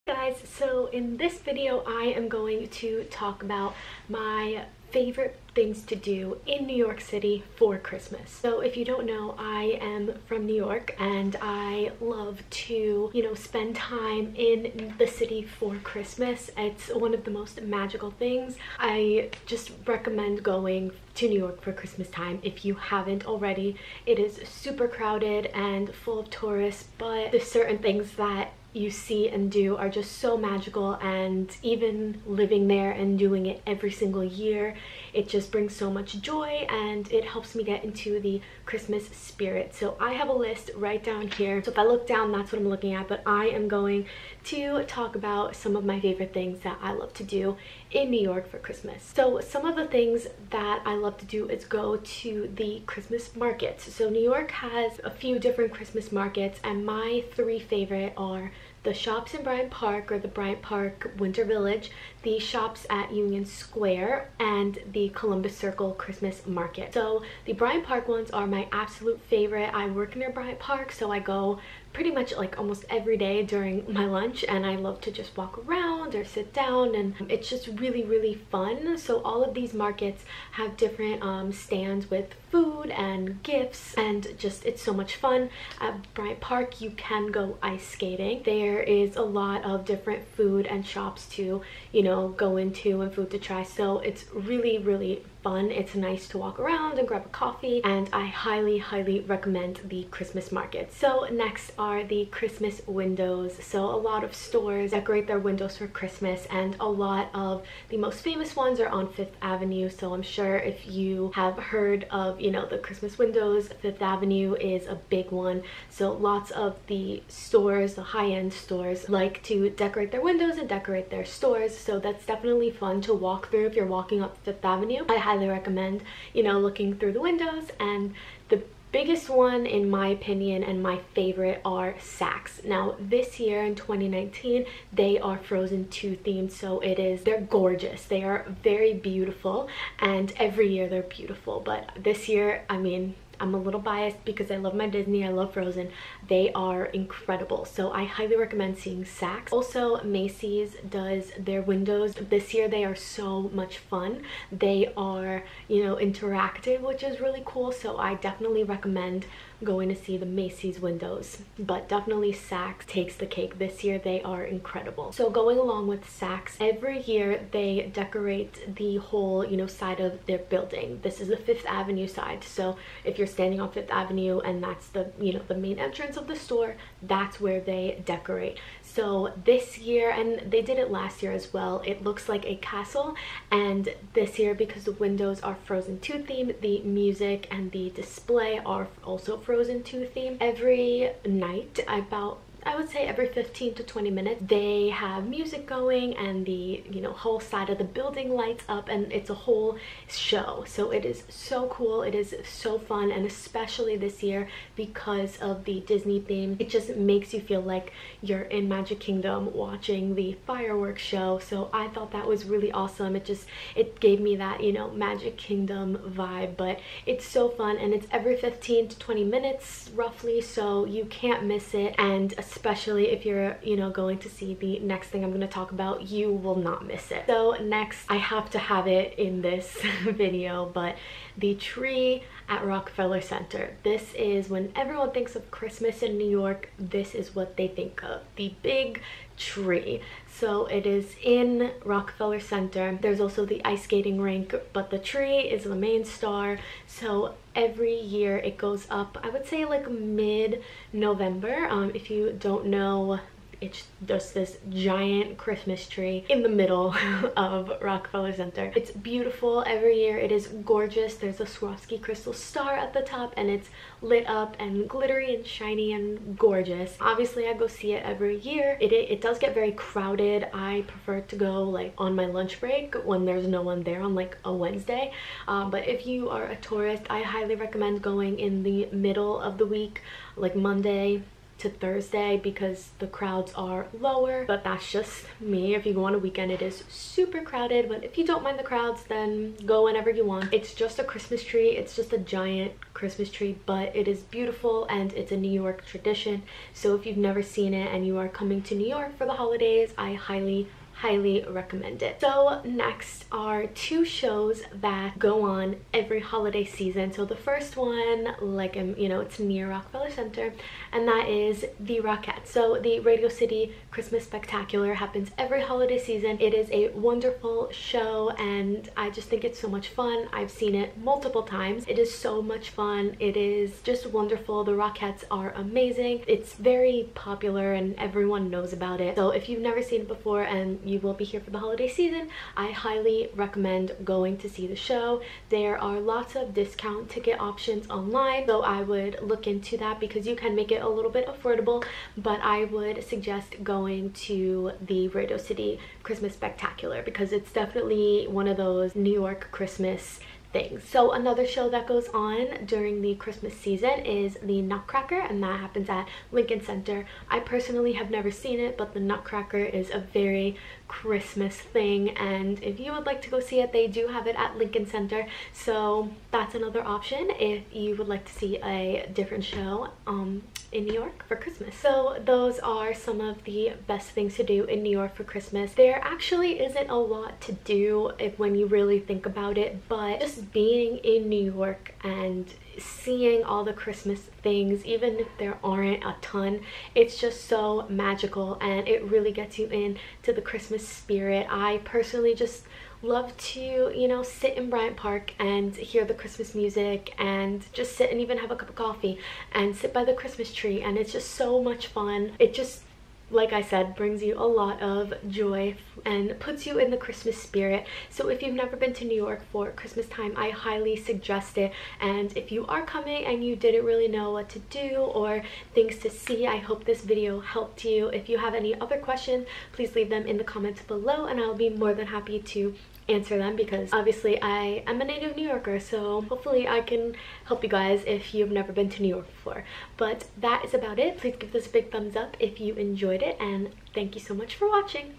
Guys, so in this video I am going to talk about my favorite things to do in New York City for Christmas. So if you don't know, I am from New York and I love to, spend time in the city for Christmas. It's one of the most magical things. I just recommend going to New York for Christmas time if you haven't already. It is super crowded and full of tourists, but there's certain things that you see and do are just so magical, and even living there and doing it every single year, it just brings so much joy and it helps me get into the Christmas spirit. So I have a list right down here. So if I look down, that's what I'm looking at, but I am going to talk about some of my favorite things that I love to do in New York for Christmas. So some of the things that I love to do is go to the Christmas markets. So New York has a few different Christmas markets, and my three favorite are the shops in Bryant Park, or the Bryant Park Winter Village, the shops at Union Square, and the Columbus Circle Christmas Market. So the Bryant Park ones are my absolute favorite. I work near Bryant Park, so I go pretty much like almost every day during my lunch, and I love to just walk around or sit down, and it's just really fun. So all of these markets have different stands with food and gifts, and just it's so much fun. At Bryant Park you can go ice skating. There is a lot of different food and shops to go into and food to try, so it's really fun. It's nice to walk around and grab a coffee, and I highly recommend the Christmas market. So next are the Christmas windows. So a lot of stores decorate their windows for Christmas, and a lot of the most famous ones are on Fifth Avenue. So I'm sure if you have heard of the Christmas windows, Fifth Avenue is a big one. So lots of the stores, the high-end stores, like to decorate their windows and decorate their stores, so that's definitely fun to walk through if you're walking up Fifth Avenue. I highly recommend looking through the windows. And the biggest one in my opinion and my favorite are Saks. Now this year in 2019 they are Frozen 2 themed, so they're gorgeous. They are very beautiful, and every year they're beautiful, but this year, I mean, I'm a little biased because I love my Disney, I love Frozen. They are incredible, so I highly recommend seeing Saks. Also, Macy's does their windows. This year they are so much fun. They are, interactive, which is really cool, so I definitely recommend going to see the Macy's windows. But definitely Saks takes the cake. This year they are incredible. So going along with Saks, every year they decorate the whole side of their building. This is the Fifth Avenue side, so if you're standing on Fifth Avenue and that's the the main entrance of the store, that's where they decorate. So this year, and they did it last year as well, it looks like a castle, and this year, because the windows are Frozen 2 themed, the music and the display are also Frozen 2 themed. Every night, I would say every 15 to 20 minutes, they have music going, and the whole side of the building lights up, and it's a whole show. So it is so cool, it is so fun, and especially this year because of the Disney theme, it just makes you feel like you're in Magic Kingdom watching the fireworks show. So I thought that was really awesome. It gave me that Magic Kingdom vibe, but it's so fun, and it's every 15 to 20 minutes roughly, so you can't miss it. And especially if you're going to see the next thing I'm going to talk about, you will not miss it. So next, I have to have it in this video, but the tree at Rockefeller Center. This is when everyone thinks of Christmas in New York, this is what they think of, the big tree. So it is in Rockefeller Center. There's also the ice skating rink, but the tree is the main star. So every year it goes up, I would say like mid-November. If you don't know, it's just this giant Christmas tree in the middle of Rockefeller Center. It's beautiful every year. It is gorgeous. There's a Swarovski crystal star at the top, and it's lit up and glittery and shiny and gorgeous. Obviously I go see it every year. It does get very crowded. I prefer to go like on my lunch break when there's no one there on like a Wednesday, but if you are a tourist, I highly recommend going in the middle of the week, like Monday to Thursday because the crowds are lower, but that's just me. If you go on a weekend, it is super crowded, but if you don't mind the crowds, then go whenever you want. It's just a Christmas tree. It's just a giant Christmas tree, but it is beautiful and it's a New York tradition. So if you've never seen it and you are coming to New York for the holidays, I highly recommend it. So next are two shows that go on every holiday season. So the first one, like, it's near Rockefeller Center, and that is the Rockettes. So the Radio City Christmas Spectacular happens every holiday season. It is a wonderful show and I just think it's so much fun. I've seen it multiple times. It is so much fun. It is just wonderful. The Rockettes are amazing. It's very popular and everyone knows about it. So if you've never seen it before and you will be here for the holiday season, I highly recommend going to see the show. There are lots of discount ticket options online, so I would look into that because you can make it a little bit affordable, but I would suggest going to the Radio City Christmas Spectacular because it's definitely one of those New York Christmas things. So another show that goes on during the Christmas season is the Nutcracker, and that happens at Lincoln Center. I personally have never seen it, but the Nutcracker is a very Christmas thing, and if you would like to go see it, they do have it at Lincoln Center. So that's another option if you would like to see a different show in New York for Christmas. So those are some of the best things to do in New York for Christmas. There actually isn't a lot to do when you really think about it, but just being in New York and seeing all the Christmas things, even if there aren't a ton, it's just so magical and it really gets you into the Christmas spirit. I personally just love to, sit in Bryant Park and hear the Christmas music and just sit and even have a cup of coffee and sit by the Christmas tree, and it's just so much fun. It just, like I said, brings you a lot of joy and puts you in the Christmas spirit. So if you've never been to New York for Christmas time, I highly suggest it. And if you are coming and you didn't really know what to do or things to see, I hope this video helped you. If you have any other questions, please leave them in the comments below and I'll be more than happy to answer them, because obviously I am a native New Yorker, so hopefully I can help you guys if you've never been to New York before. But that is about it. Please give this a big thumbs up if you enjoyed it, and thank you so much for watching.